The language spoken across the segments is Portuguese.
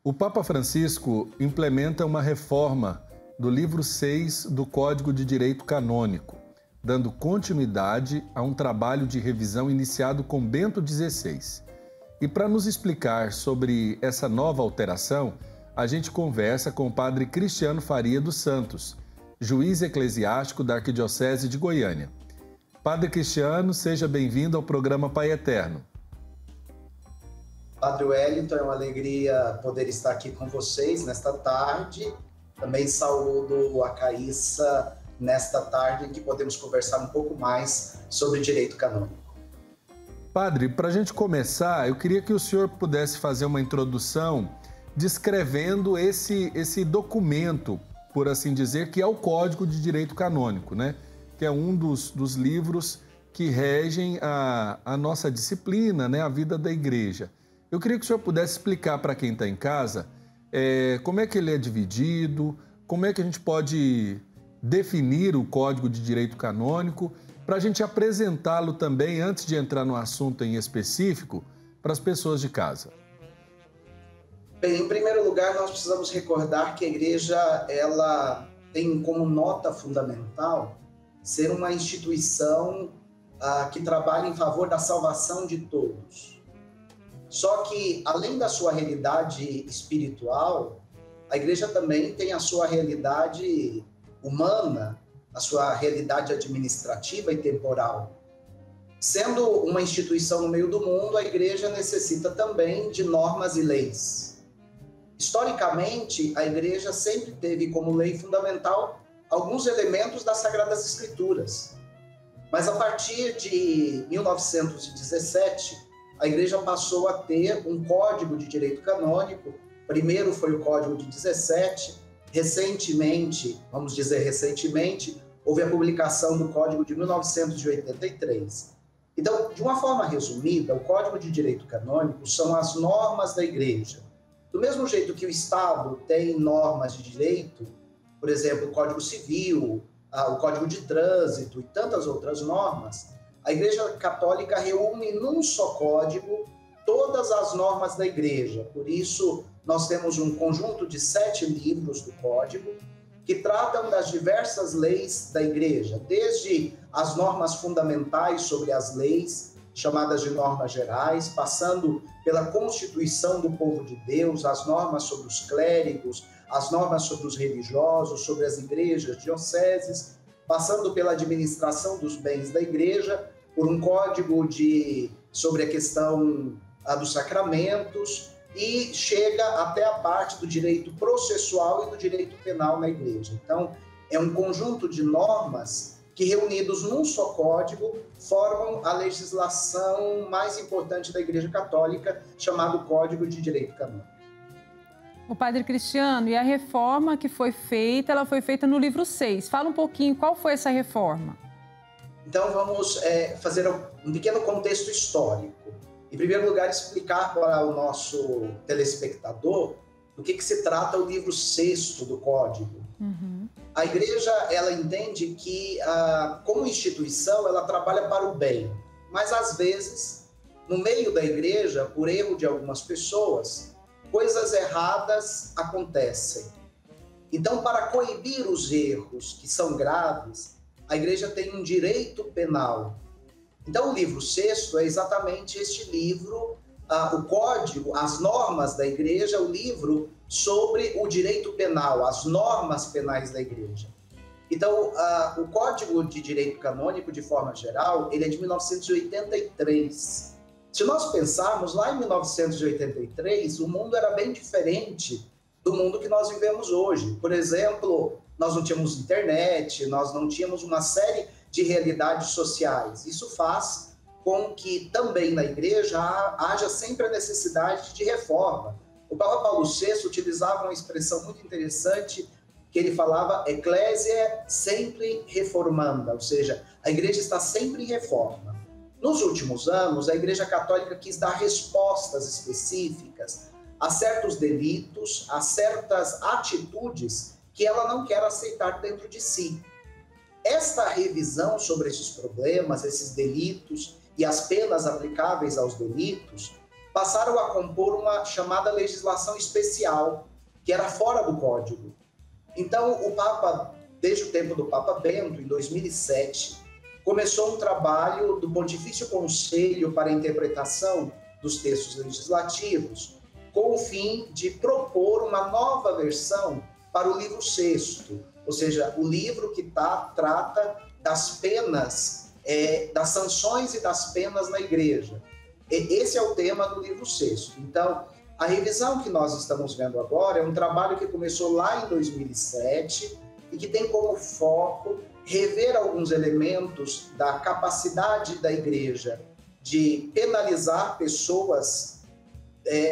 O Papa Francisco implementa uma reforma do livro 6 do Código de Direito Canônico, dando continuidade a um trabalho de revisão iniciado com Bento XVI. E para nos explicar sobre essa nova alteração, a gente conversa com o padre Cristiano Faria dos Santos, juiz eclesiástico da Arquidiocese de Goiânia. Padre Cristiano, seja bem-vindo ao programa Pai Eterno. Padre Wellington, é uma alegria poder estar aqui com vocês nesta tarde. Também saúdo a Caíssa nesta tarde em que podemos conversar um pouco mais sobre direito canônico. Padre, para a gente começar, eu queria que o senhor pudesse fazer uma introdução descrevendo esse documento, por assim dizer, que é o Código de Direito Canônico, né? Que é um dos livros que regem a nossa disciplina, né? A vida da igreja. Eu queria que o senhor pudesse explicar para quem está em casa como é que ele é dividido, como é que a gente pode definir o Código de Direito Canônico, para a gente apresentá-lo também, antes de entrar no assunto em específico, para as pessoas de casa. Bem, em primeiro lugar, nós precisamos recordar que a igreja ela tem como nota fundamental ser uma instituição que trabalha em favor da salvação de todos. Só que, além da sua realidade espiritual, a igreja também tem a sua realidade humana, a sua realidade administrativa e temporal. Sendo uma instituição no meio do mundo, a igreja necessita também de normas e leis. Historicamente, a igreja sempre teve como lei fundamental alguns elementos das Sagradas Escrituras. Mas a partir de 1917, a igreja passou a ter um Código de Direito Canônico. Primeiro foi o Código de 17, recentemente, houve a publicação do Código de 1983. Então, de uma forma resumida, o Código de Direito Canônico são as normas da igreja. Do mesmo jeito que o Estado tem normas de direito, por exemplo, o Código Civil, o Código de Trânsito e tantas outras normas, a Igreja Católica reúne num só código todas as normas da Igreja. Por isso, nós temos um conjunto de 7 livros do Código que tratam das diversas leis da Igreja, desde as normas fundamentais sobre as leis, chamadas de normas gerais, passando pela Constituição do Povo de Deus, as normas sobre os clérigos, as normas sobre os religiosos, sobre as igrejas, dioceses, passando pela administração dos bens da Igreja, por um código sobre a questão dos sacramentos, e chega até a parte do direito processual e do direito penal na Igreja. Então, é um conjunto de normas que, reunidos num só código, formam a legislação mais importante da Igreja Católica, chamado Código de Direito Canônico. O Padre Cristiano, e a reforma que foi feita, ela foi feita no livro 6. Fala um pouquinho, qual foi essa reforma? Então, vamos fazer um pequeno contexto histórico. Em primeiro lugar, explicar para o nosso telespectador do que se trata o livro 6º do Código. Uhum. A Igreja, ela entende que, como instituição, ela trabalha para o bem. Mas, às vezes, no meio da Igreja, por erro de algumas pessoas, coisas erradas acontecem. Então, para coibir os erros que são graves, a Igreja tem um direito penal. Então, o livro 6º é exatamente este livro, o Código, as normas da Igreja, o livro sobre o direito penal, as normas penais da Igreja. Então, o Código de Direito Canônico, de forma geral, ele é de 1983. Se nós pensarmos, lá em 1983, o mundo era bem diferente do mundo que nós vivemos hoje. Por exemplo, nós não tínhamos internet, nós não tínhamos uma série de realidades sociais. Isso faz com que também na igreja haja sempre a necessidade de reforma. O Papa Paulo VI utilizava uma expressão muito interessante, que ele falava Ecclesia sempre reformanda, ou seja, a igreja está sempre em reforma. Nos últimos anos, a Igreja Católica quis dar respostas específicas a certos delitos, a certas atitudes que ela não quer aceitar dentro de si. Esta revisão sobre esses problemas, esses delitos e as penas aplicáveis aos delitos, passaram a compor uma chamada legislação especial, que era fora do Código. Então, o Papa, desde o tempo do Papa Bento, em 2007, começou um trabalho do Pontifício Conselho para a Interpretação dos Textos Legislativos, com o fim de propor uma nova versão para o livro VI, ou seja, o livro que trata das penas, das sanções e das penas na igreja. Esse é o tema do livro VI. Então, a revisão que nós estamos vendo agora é um trabalho que começou lá em 2007 e que tem como foco rever alguns elementos da capacidade da igreja de penalizar pessoas,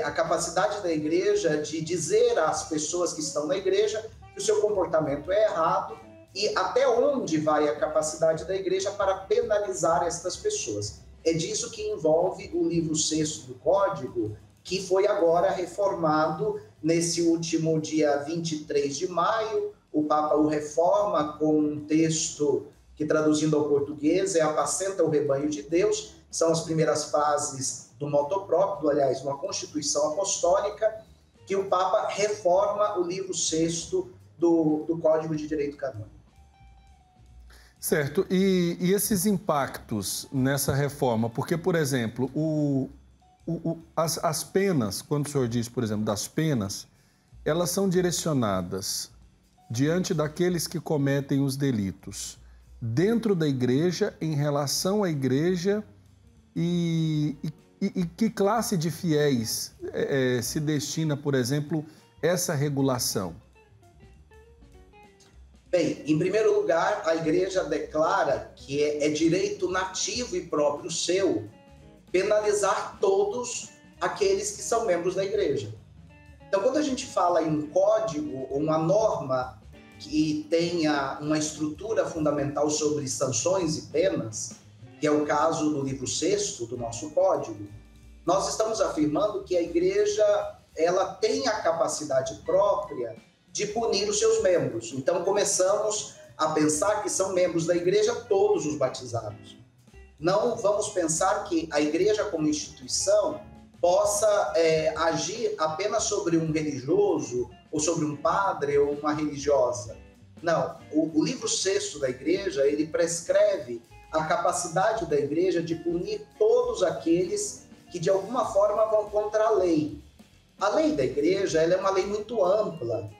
a capacidade da igreja de dizer às pessoas que estão na igreja que o seu comportamento é errado e até onde vai a capacidade da igreja para penalizar estas pessoas. É disso que envolve o livro VI do Código, que foi agora reformado nesse último dia 23 de maio. O Papa o reforma com um texto que, traduzindo ao português, é Apacenta o rebanho de Deus. São as primeiras frases do moto próprio, aliás, uma Constituição Apostólica, que o Papa reforma o livro VI do Código de Direito Canônico. Certo. E esses impactos nessa reforma? Porque, por exemplo, as penas, quando o senhor diz, por exemplo, das penas, elas são direcionadas diante daqueles que cometem os delitos dentro da igreja, em relação à igreja, e que classe de fiéis se destina, por exemplo, essa regulação? Bem, em primeiro lugar, a igreja declara que é direito nativo e próprio seu penalizar todos aqueles que são membros da igreja. Então, quando a gente fala em um código ou uma norma que tenha uma estrutura fundamental sobre sanções e penas, que é o caso do livro VI do nosso código, nós estamos afirmando que a igreja ela tem a capacidade própria de punir os seus membros. Então, começamos a pensar que são membros da igreja todos os batizados. Não vamos pensar que a igreja como instituição possa agir apenas sobre um religioso, ou sobre um padre, ou uma religiosa. Não, o livro VI da igreja, ele prescreve a capacidade da igreja de punir todos aqueles que de alguma forma vão contra a lei. A lei da igreja, ela é uma lei muito ampla,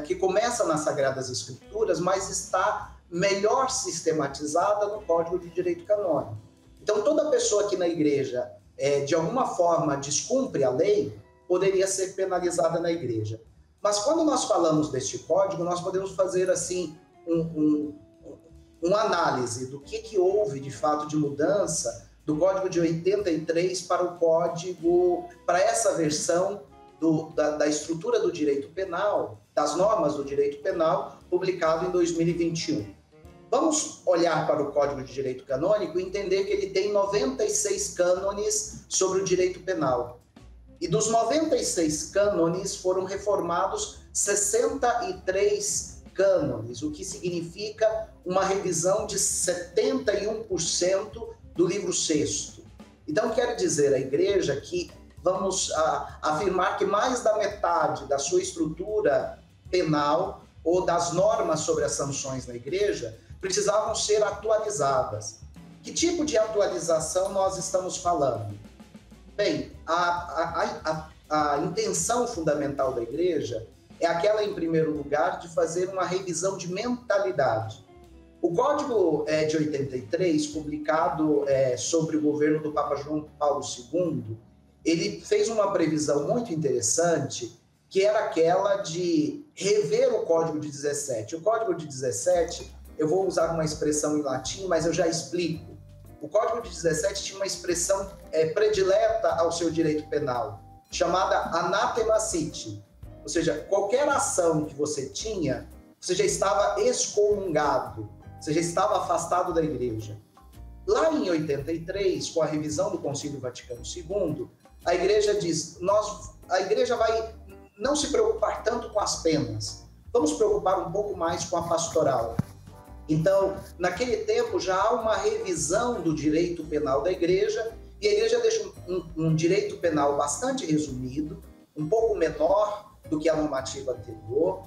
que começa nas Sagradas Escrituras, mas está melhor sistematizada no Código de Direito Canônico. Então, toda pessoa que na igreja, de alguma forma, descumpre a lei, poderia ser penalizada na igreja. Mas quando nós falamos deste código, nós podemos fazer assim uma análise do que houve de fato de mudança do Código de 83 para o Código, para essa versão da estrutura do direito penal, das normas do direito penal, publicado em 2021. Vamos olhar para o Código de Direito Canônico e entender que ele tem 96 cânones sobre o direito penal. E dos 96 cânones foram reformados 63 cânones, o que significa uma revisão de 71% do livro VI. Então, quer dizer a igreja que vamos afirmar que mais da metade da sua estrutura penal ou das normas sobre as sanções na igreja precisavam ser atualizadas. Que tipo de atualização nós estamos falando? Bem, a intenção fundamental da igreja é aquela, em primeiro lugar, de fazer uma revisão de mentalidade. O Código de 83, publicado sobre o governo do Papa João Paulo II, ele fez uma previsão muito interessante, que era aquela de rever o Código de 17. O Código de 17, eu vou usar uma expressão em latim, mas eu já explico. O Código de 17 tinha uma expressão predileta ao seu direito penal, chamada anathema citi. Ou seja, qualquer ação que você tinha, você já estava excomungado, você já estava afastado da igreja. Lá em 83, com a revisão do Concílio Vaticano II, a igreja diz, a igreja vai não se preocupar tanto com as penas, vamos preocupar um pouco mais com a pastoral. Então, naquele tempo já há uma revisão do direito penal da igreja E a igreja deixa um direito penal bastante resumido, um pouco menor do que a normativa anterior,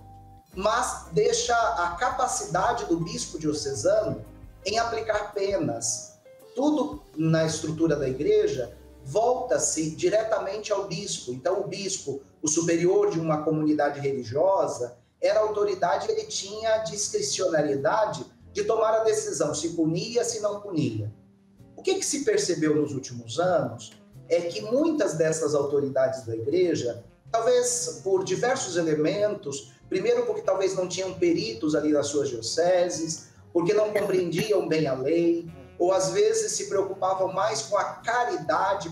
mas deixa a capacidade do bispo diocesano em aplicar penas. Tudo na estrutura da igreja volta-se diretamente ao bispo. Então, o bispo, o superior de uma comunidade religiosa, era a autoridade, ele tinha discricionariedade de tomar a decisão se punia, se não punia. O que se percebeu nos últimos anos é que muitas dessas autoridades da igreja, talvez por diversos elementos, primeiro porque talvez não tinham peritos ali nas suas dioceses, porque não compreendiam bem a lei, ou às vezes se preocupavam mais com a caridade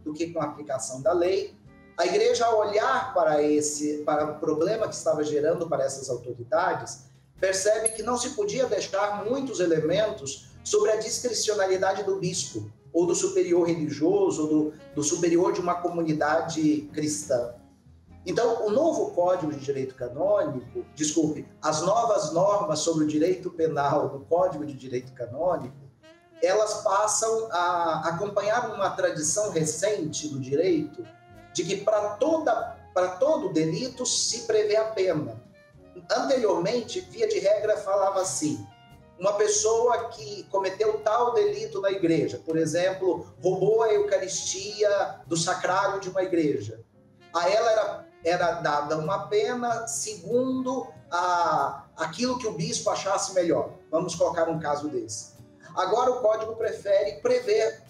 do que com a aplicação da lei. A igreja, ao olhar para o problema que estava gerando para essas autoridades, percebe que não se podia deixar muitos elementos sobre a discricionalidade do bispo, ou do superior religioso, ou do superior de uma comunidade cristã. Então, o novo Código de Direito Canônico, as novas normas sobre o direito penal do Código de Direito Canônico, elas passam a acompanhar uma tradição recente do direito de que para todo delito se prevê a pena. Anteriormente, via de regra, falava assim: uma pessoa que cometeu tal delito na igreja, por exemplo, roubou a Eucaristia do sacrário de uma igreja, a ela era dada uma pena segundo aquilo que o bispo achasse melhor. Vamos colocar um caso desse. Agora o Código prefere prever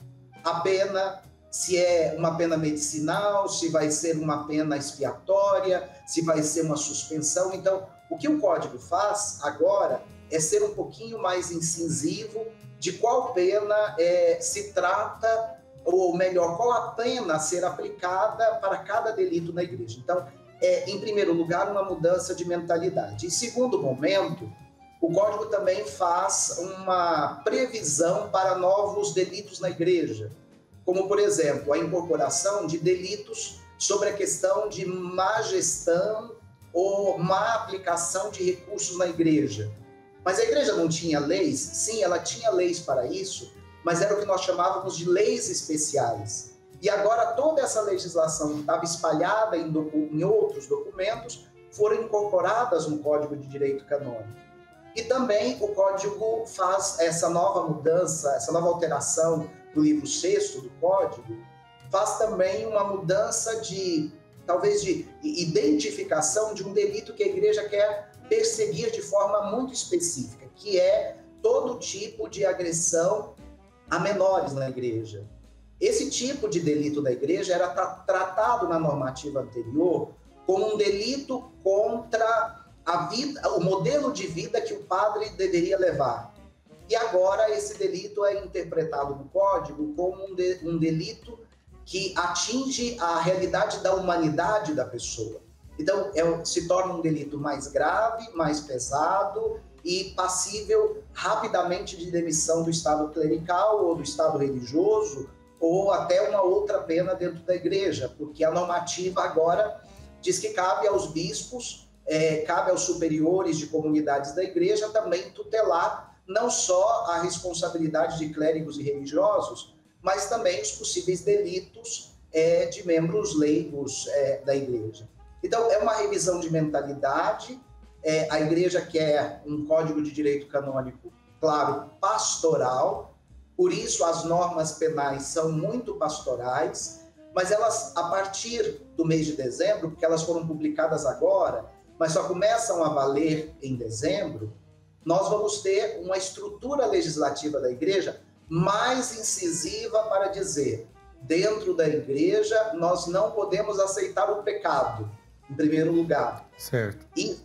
a pena, se é uma pena medicinal, se vai ser uma pena expiatória, se vai ser uma suspensão. Então, o que o Código faz agora é ser um pouquinho mais incisivo de qual pena se trata, ou melhor, qual a pena a ser aplicada para cada delito na igreja. Então, em primeiro lugar, uma mudança de mentalidade. Em segundo momento, o Código também faz uma previsão para novos delitos na igreja, como, por exemplo, a incorporação de delitos sobre a questão de má gestão ou má aplicação de recursos na igreja. Mas a igreja não tinha leis? Sim, ela tinha leis para isso, mas era o que nós chamávamos de leis especiais. E agora toda essa legislação que estava espalhada em outros documentos foram incorporadas no Código de Direito Canônico. E também o Código faz essa nova mudança, essa nova alteração do livro 6º do Código, faz também uma mudança talvez de identificação de um delito que a igreja quer perseguir de forma muito específica, que é todo tipo de agressão a menores na igreja. Esse tipo de delito da igreja era tratado na normativa anterior como um delito contra a vida, o modelo de vida que o padre deveria levar. E agora esse delito é interpretado no Código como um delito que atinge a realidade da humanidade da pessoa. Então, se torna um delito mais grave, mais pesado e passível rapidamente de demissão do Estado clerical ou do Estado religioso, ou até uma outra pena dentro da igreja, porque a normativa agora diz que cabe aos bispos, cabe aos superiores de comunidades da igreja também tutelar não só a responsabilidade de clérigos e religiosos, mas também os possíveis delitos de membros leigos da igreja. Então, é uma revisão de mentalidade. A igreja quer um Código de Direito Canônico, claro, pastoral. Por isso, as normas penais são muito pastorais, mas elas, a partir do mês de dezembro, porque elas foram publicadas agora, mas só começam a valer em dezembro, nós vamos ter uma estrutura legislativa da igreja mais incisiva para dizer: dentro da igreja nós não podemos aceitar o pecado, em primeiro lugar. Certo. E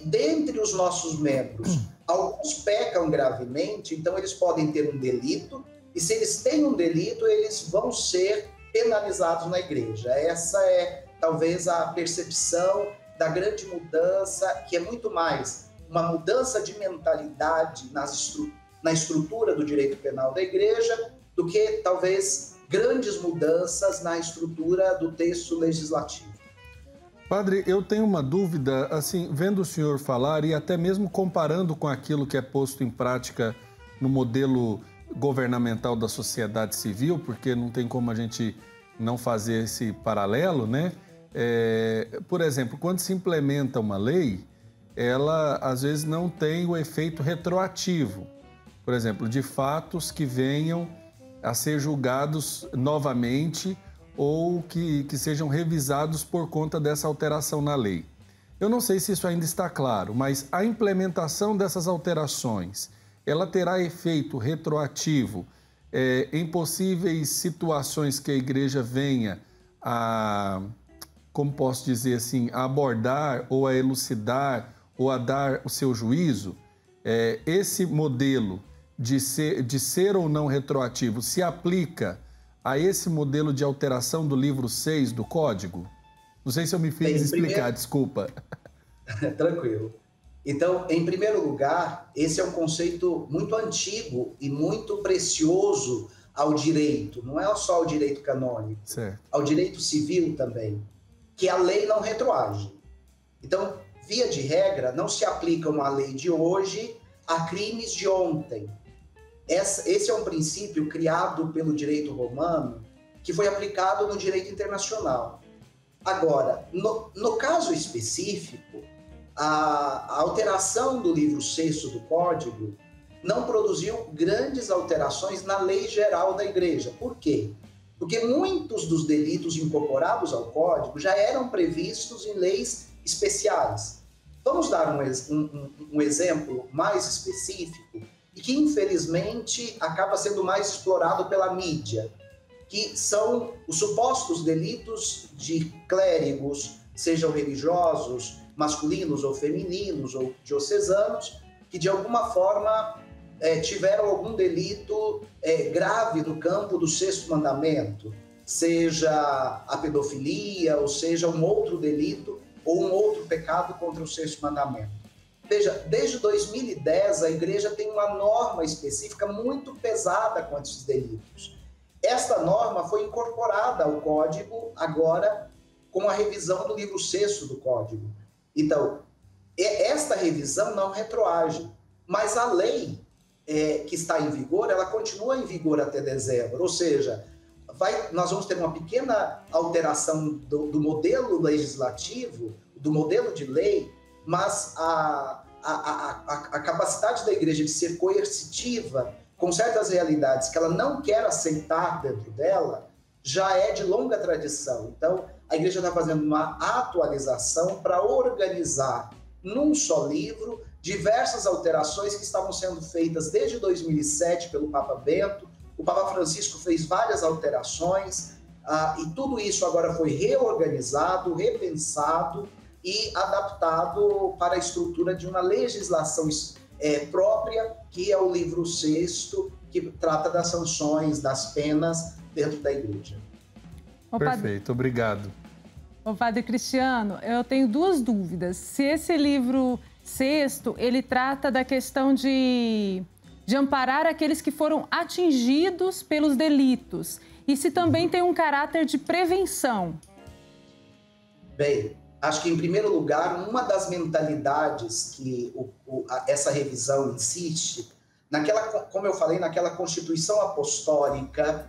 dentre os nossos membros, alguns pecam gravemente, então eles podem ter um delito, e se eles têm um delito, eles vão ser penalizados na igreja. Essa é talvez a percepção da grande mudança, que é muito mais uma mudança de mentalidade na estrutura do direito penal da igreja, do que talvez grandes mudanças na estrutura do texto legislativo. Padre, eu tenho uma dúvida, assim, vendo o senhor falar e até mesmo comparando com aquilo que é posto em prática no modelo governamental da sociedade civil, porque não tem como a gente não fazer esse paralelo, né? Por exemplo, quando se implementa uma lei, ela às vezes não tem o efeito retroativo, por exemplo, de fatos que venham a ser julgados novamente ou que sejam revisados por conta dessa alteração na lei. Eu não sei se isso ainda está claro, mas a implementação dessas alterações, ela terá efeito retroativo em possíveis situações que a igreja venha a, como posso dizer assim, a abordar ou a elucidar ou a dar o seu juízo? Esse modelo de ser ou não retroativo se aplica a esse modelo de alteração do livro 6 do Código? Não sei se eu me fiz explicar, desculpa. Tranquilo. Então, em primeiro lugar, esse é um conceito muito antigo e muito precioso ao direito. Não é só ao direito canônico, certo, ao direito civil também, que a lei não retroage. Então, via de regra, não se aplica uma lei de hoje a crimes de ontem. Esse é um princípio criado pelo direito romano que foi aplicado no direito internacional. Agora, no caso específico, a alteração do livro 6º do Código não produziu grandes alterações na lei geral da Igreja. Por quê? Porque muitos dos delitos incorporados ao Código já eram previstos em leis especiais. Vamos dar um exemplo mais específico e que, infelizmente, acaba sendo mais explorado pela mídia, que são os supostos delitos de clérigos, sejam religiosos, masculinos ou femininos, ou diocesanos, que de alguma forma tiveram algum delito grave no campo do 6º mandamento, seja a pedofilia, ou seja um outro delito, ou um outro pecado contra o 6º mandamento. Veja, desde 2010 a Igreja tem uma norma específica muito pesada com esses delitos. Esta norma foi incorporada ao Código agora com a revisão do livro 6º do Código. Então, esta revisão não retroage, mas a lei que está em vigor, ela continua em vigor até dezembro, ou seja, nós vamos ter uma pequena alteração do modelo legislativo, do modelo de lei, mas a capacidade da Igreja de ser coercitiva com certas realidades que ela não quer aceitar dentro dela, já é de longa tradição. Então, a Igreja está fazendo uma atualização para organizar num só livro diversas alterações que estavam sendo feitas desde 2007 pelo Papa Bento. O Papa Francisco fez várias alterações e tudo isso agora foi reorganizado, repensado e adaptado para a estrutura de uma legislação própria, que é o livro 6º, que trata das sanções, das penas dentro da Igreja. Perfeito, obrigado. Ô, Padre Cristiano, eu tenho duas dúvidas. Se esse livro 6º, ele trata da questão de amparar aqueles que foram atingidos pelos delitos, e se também tem um caráter de prevenção. Bem, acho que, em primeiro lugar, uma das mentalidades que essa revisão insiste, como eu falei, naquela Constituição Apostólica,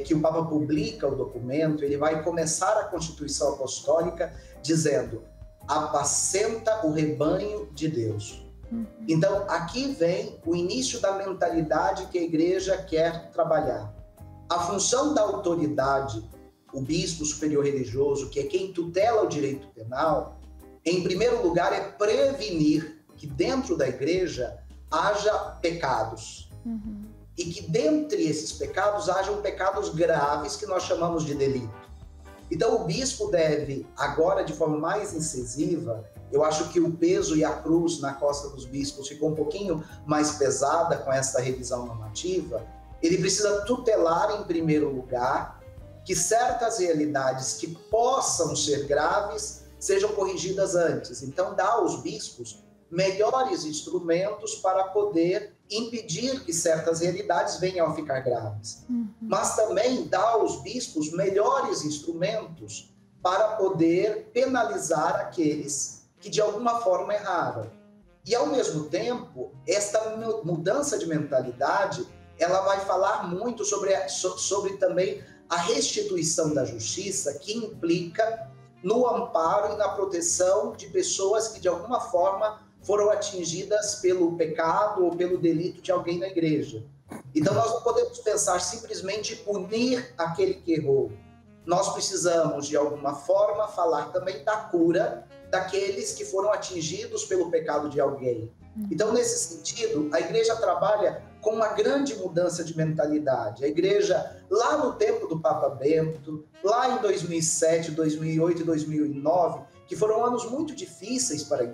que o Papa publica o documento, ele vai começar a Constituição Apostólica dizendo: apacenta o rebanho de Deus. Então, aqui vem o início da mentalidade que a Igreja quer trabalhar. A função da autoridade, o bispo superior religioso, que é quem tutela o direito penal, em primeiro lugar, é prevenir que dentro da Igreja haja pecados. E que dentre esses pecados hajam pecados graves que nós chamamos de delito. Então o bispo deve, agora de forma mais incisiva, eu acho que o peso e a cruz na costa dos bispos ficou um pouquinho mais pesada com essa revisão normativa, ele precisa tutelar em primeiro lugar que certas realidades que possam ser graves sejam corrigidas antes. Então dá aos bispos melhores instrumentos para poder impedir que certas realidades venham a ficar graves. Mas também dá aos bispos melhores instrumentos para poder penalizar aqueles que de alguma forma erraram. E, ao mesmo tempo, esta mudança de mentalidade, ela vai falar muito sobre também a restituição da justiça, que implica no amparo e na proteção de pessoas que, de alguma forma, foram atingidas pelo pecado ou pelo delito de alguém na igreja. Então, nós não podemos pensar simplesmente em punir aquele que errou. Nós precisamos, de alguma forma, falar também da cura daqueles que foram atingidos pelo pecado de alguém. Então, nesse sentido, a igreja trabalha com uma grande mudança de mentalidade. A igreja, lá no tempo do Papa Bento, lá em 2007, 2008 e 2009, que foram anos muito difíceis para a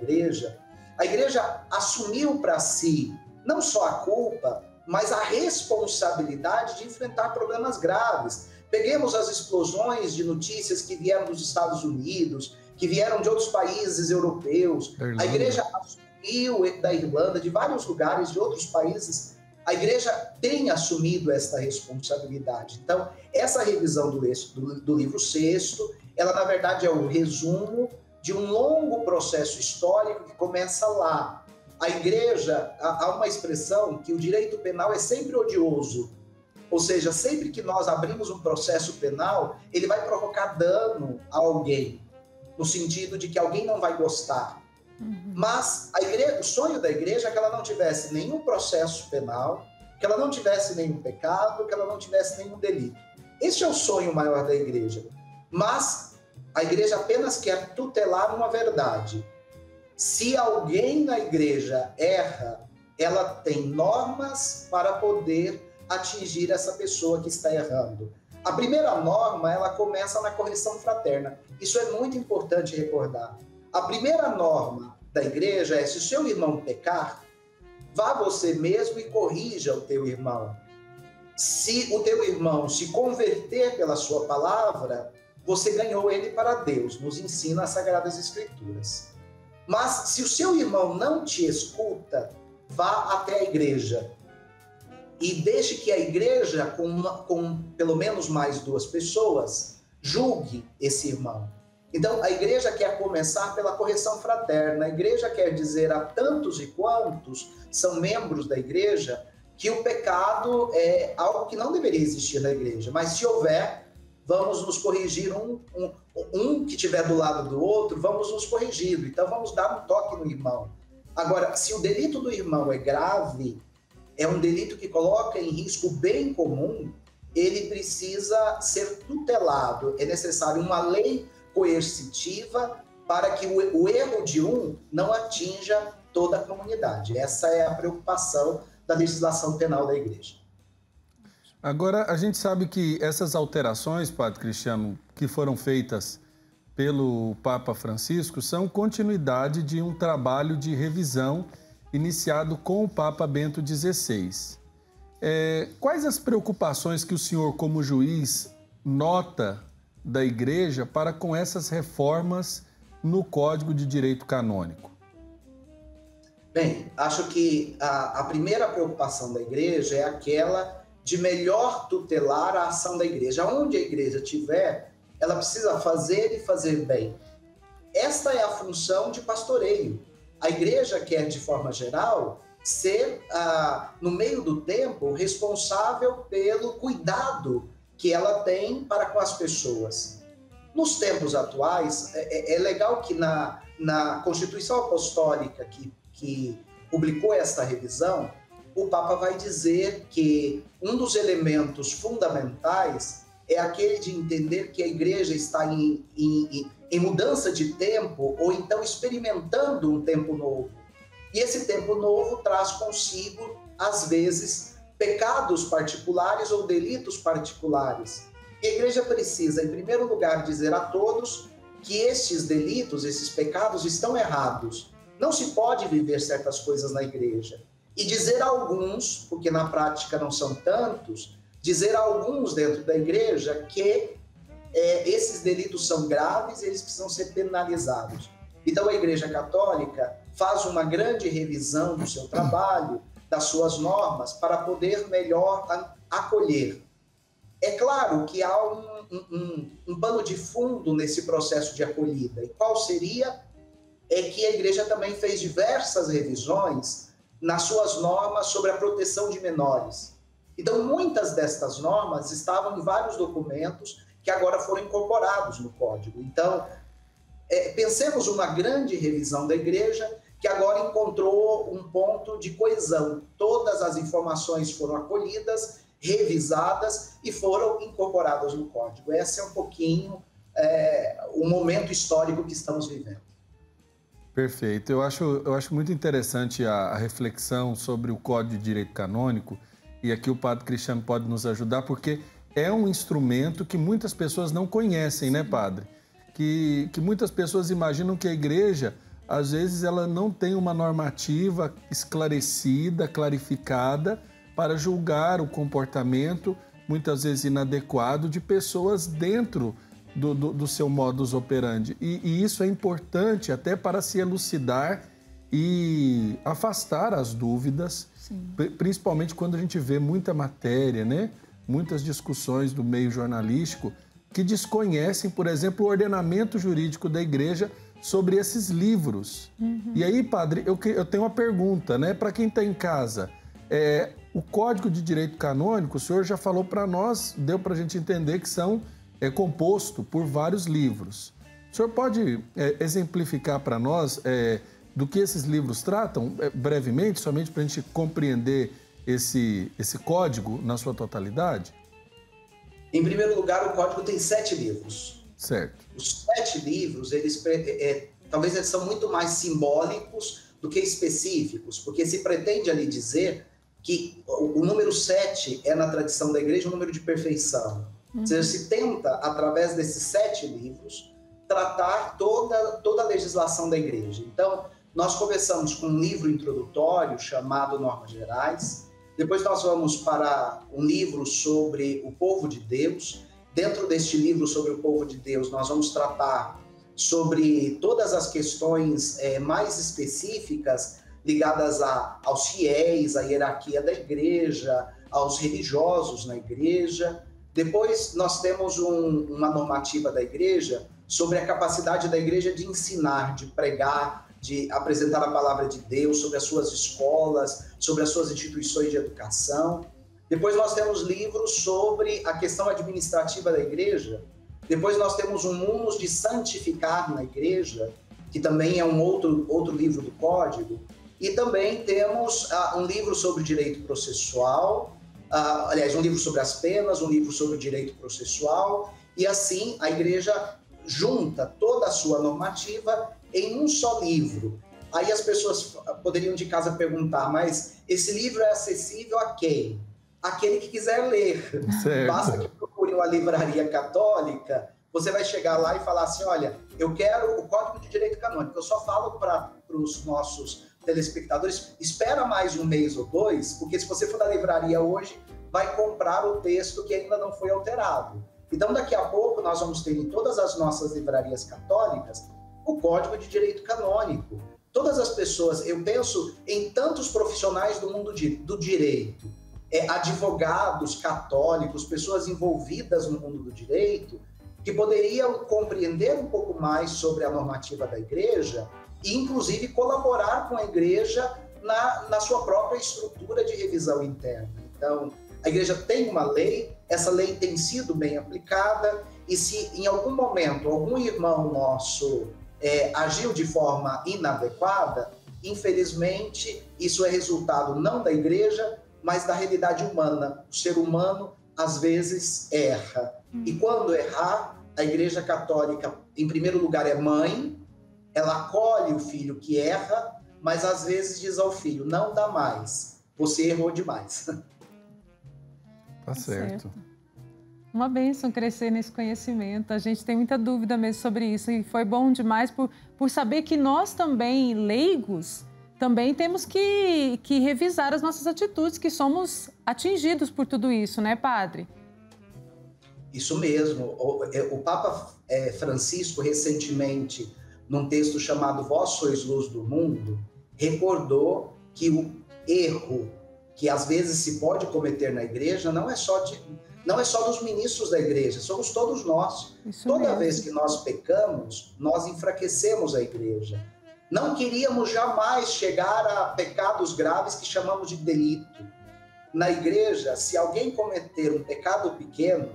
igreja assumiu para si não só a culpa, mas a responsabilidade de enfrentar problemas graves. Peguemos as explosões de notícias que vieram dos Estados Unidos, que vieram de outros países europeus. A igreja assumiu da Irlanda, de vários lugares, de outros países. A igreja tem assumido esta responsabilidade. Então, essa revisão do livro sexto, ela, na verdade, é o resumo de um longo processo histórico que começa lá. A igreja, há uma expressão que o direito penal é sempre odioso. Ou seja, sempre que nós abrimos um processo penal, ele vai provocar dano a alguém, no sentido de que alguém não vai gostar. Mas o sonho da igreja é que ela não tivesse nenhum processo penal, que ela não tivesse nenhum pecado, que ela não tivesse nenhum delito. Esse é o sonho maior da igreja. Mas a igreja apenas quer tutelar uma verdade. Se alguém na igreja erra, ela tem normas para poder atingir essa pessoa que está errando. A primeira norma, ela começa na correção fraterna. Isso é muito importante recordar. A primeira norma da igreja é: se o seu irmão pecar, vá você mesmo e corrija o teu irmão. Se o teu irmão se converter pela sua palavra, você ganhou ele para Deus, nos ensina as Sagradas Escrituras. Mas se o seu irmão não te escuta, vá até a igreja e deixe que a igreja, com pelo menos mais 2 pessoas, julgue esse irmão. Então, a igreja quer começar pela correção fraterna. A igreja quer dizer a tantos e quantos são membros da igreja que o pecado é algo que não deveria existir na igreja. Mas se houver, vamos nos corrigir, um que estiver do lado do outro, vamos nos corrigir. Então, vamos dar um toque no irmão. Agora, se o delito do irmão é grave, é um delito que coloca em risco o bem comum, ele precisa ser tutelado. É necessário uma lei coercitiva para que o erro de um não atinja toda a comunidade. Essa é a preocupação da legislação penal da igreja. Agora, a gente sabe que essas alterações, Padre Cristiano, que foram feitas pelo Papa Francisco, são continuidade de um trabalho de revisão iniciado com o Papa Bento XVI. Quais as preocupações que o senhor, como juiz, nota da Igreja para com essas reformas no Código de Direito Canônico? Bem, acho que a primeira preocupação da Igreja é aquela de melhor tutelar a ação da Igreja. Onde a Igreja estiver, ela precisa fazer e fazer bem. Esta é a função de pastoreio. A Igreja quer, de forma geral, ser, no meio do tempo, responsável pelo cuidado que ela tem para com as pessoas. Nos tempos atuais, é legal que na Constituição Apostólica que publicou esta revisão, o Papa vai dizer que um dos elementos fundamentais é aquele de entender que a Igreja está em mudança de tempo, ou então experimentando um tempo novo. E esse tempo novo traz consigo, às vezes, pecados particulares ou delitos particulares. E a Igreja precisa, em primeiro lugar, dizer a todos que estes delitos, esses pecados estão errados. Não se pode viver certas coisas na Igreja. E dizer a alguns, porque na prática não são tantos, dizer a alguns dentro da Igreja que esses delitos são graves e eles precisam ser penalizados. Então a Igreja Católica faz uma grande revisão do seu trabalho, das suas normas, para poder melhor acolher. É claro que há um pano de fundo nesse processo de acolhida. E qual seria? É que a Igreja também fez diversas revisões nas suas normas sobre a proteção de menores. Então, muitas destas normas estavam em vários documentos que agora foram incorporados no Código. Então, pensemos uma grande revisão da Igreja que agora encontrou um ponto de coesão. Todas as informações foram acolhidas, revisadas e foram incorporadas no Código. Esse é um pouquinho o momento histórico que estamos vivendo. Perfeito. Eu acho muito interessante a reflexão sobre o Código de Direito Canônico, e aqui o Padre Cristiano pode nos ajudar, porque é um instrumento que muitas pessoas não conhecem, né, Padre? Que muitas pessoas imaginam que a Igreja, às vezes, ela não tem uma normativa esclarecida, clarificada, para julgar o comportamento, muitas vezes inadequado, de pessoas dentro do seu modus operandi. E isso é importante até para se elucidar e afastar as dúvidas, principalmente quando a gente vê muita matéria, né? Muitas discussões do meio jornalístico que desconhecem, por exemplo, o ordenamento jurídico da Igreja sobre esses livros. E aí, Padre, eu tenho uma pergunta, né? Para quem está em casa, o Código de Direito Canônico, o senhor já falou para nós, deu para a gente entender que é composto por vários livros. O senhor pode exemplificar para nós do que esses livros tratam, brevemente, somente para a gente compreender esse código na sua totalidade? Em primeiro lugar, o código tem 7 livros. Certo. Os 7 livros, talvez eles são muito mais simbólicos do que específicos, porque se pretende ali dizer que o número 7 é, na tradição da Igreja, um número de perfeição. Ou seja, se tenta, através desses 7 livros, tratar toda a legislação da Igreja. Então, nós começamos com um livro introdutório chamado Normas Gerais, depois nós vamos para um livro sobre o povo de Deus. Dentro deste livro sobre o povo de Deus, nós vamos tratar sobre todas as questões mais específicas ligadas aos fiéis, à hierarquia da Igreja, aos religiosos na Igreja. Depois nós temos uma normativa da Igreja sobre a capacidade da Igreja de ensinar, de pregar, de apresentar a palavra de Deus, sobre as suas escolas, sobre as suas instituições de educação. Depois nós temos livros sobre a questão administrativa da Igreja. Depois nós temos um munus de santificar na Igreja, que também é um outro livro do Código. E também temos um livro sobre o direito processual, aliás, um livro sobre as penas, um livro sobre o direito processual. E assim a Igreja junta toda a sua normativa em um só livro. Aí as pessoas poderiam de casa perguntar, mas esse livro é acessível a quem? Aquele que quiser ler. Certo. Basta que procure uma livraria católica, você vai chegar lá e falar assim, olha, eu quero o Código de Direito Canônico. Eu só falo para os nossos telespectadores, espera mais um mês ou 2, porque se você for na livraria hoje, vai comprar o texto que ainda não foi alterado. Então, daqui a pouco, nós vamos ter em todas as nossas livrarias católicas o Código de Direito Canônico. Todas as pessoas, eu penso em tantos profissionais do mundo do direito, advogados católicos, pessoas envolvidas no mundo do direito, que poderiam compreender um pouco mais sobre a normativa da Igreja e, inclusive, colaborar com a Igreja na sua própria estrutura de revisão interna. Então, a Igreja tem uma lei, essa lei tem sido bem aplicada, e se em algum momento algum irmão nosso agiu de forma inadequada, infelizmente, isso é resultado não da Igreja, mas da realidade humana. O ser humano, às vezes, erra. E quando errar, a Igreja Católica, em primeiro lugar, é mãe, ela acolhe o filho que erra, mas às vezes diz ao filho, não dá mais, você errou demais. Tá certo. Uma bênção crescer nesse conhecimento. A gente tem muita dúvida mesmo sobre isso e foi bom demais por saber que nós também, leigos, também temos que revisar as nossas atitudes, que somos atingidos por tudo isso, né, Padre? Isso mesmo. O Papa Francisco, recentemente, num texto chamado Vós sois luz do mundo, recordou que o erro que às vezes se pode cometer na Igreja não é só dos ministros da Igreja, somos todos nós. Toda vez que nós pecamos, nós enfraquecemos a Igreja. Não queríamos jamais chegar a pecados graves que chamamos de delito. na igreja, se alguém cometer um pecado pequeno,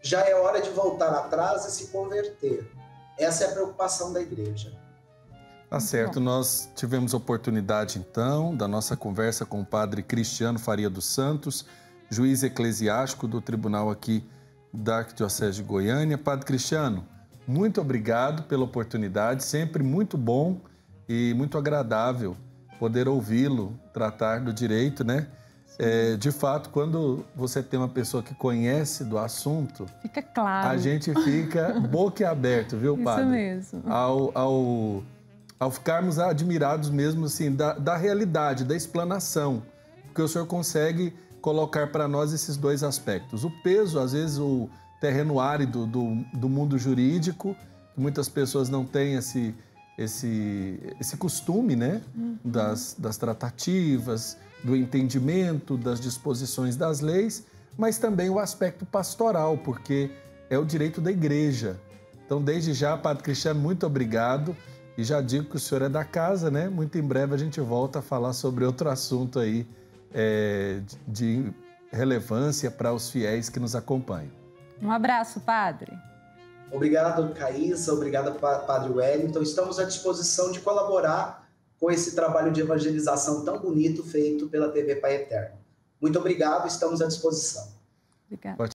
já é hora de voltar atrás e se converter. Essa é a preocupação da igreja. Tá certo, nós tivemos oportunidade então da nossa conversa com o padre Cristiano Faria dos Santos, juiz eclesiástico do tribunal aqui da Arquidiocese de Goiânia. Padre Cristiano, muito obrigado pela oportunidade, sempre muito bom e muito agradável poder ouvi-lo tratar do direito, né? De fato, quando você tem uma pessoa que conhece do assunto, fica claro. A gente fica boquiaberto, viu, padre? Isso mesmo. Ao ficarmos admirados mesmo assim da realidade, da explanação, porque o senhor consegue colocar para nós esses dois aspectos. O peso, às vezes, o terreno árido do mundo jurídico, que muitas pessoas não têm esse costume, né? Das tratativas, do entendimento, das disposições das leis, mas também o aspecto pastoral, porque é o direito da igreja. Então, desde já, Padre Cristiano, muito obrigado. E já digo que o senhor é da casa, né? Muito em breve a gente volta a falar sobre outro assunto aí de relevância para os fiéis que nos acompanham. Um abraço, padre. Obrigado, Caísa. Obrigado, Padre Wellington. Estamos à disposição de colaborar com esse trabalho de evangelização tão bonito feito pela TV Pai Eterno. Muito obrigado, estamos à disposição. Obrigada.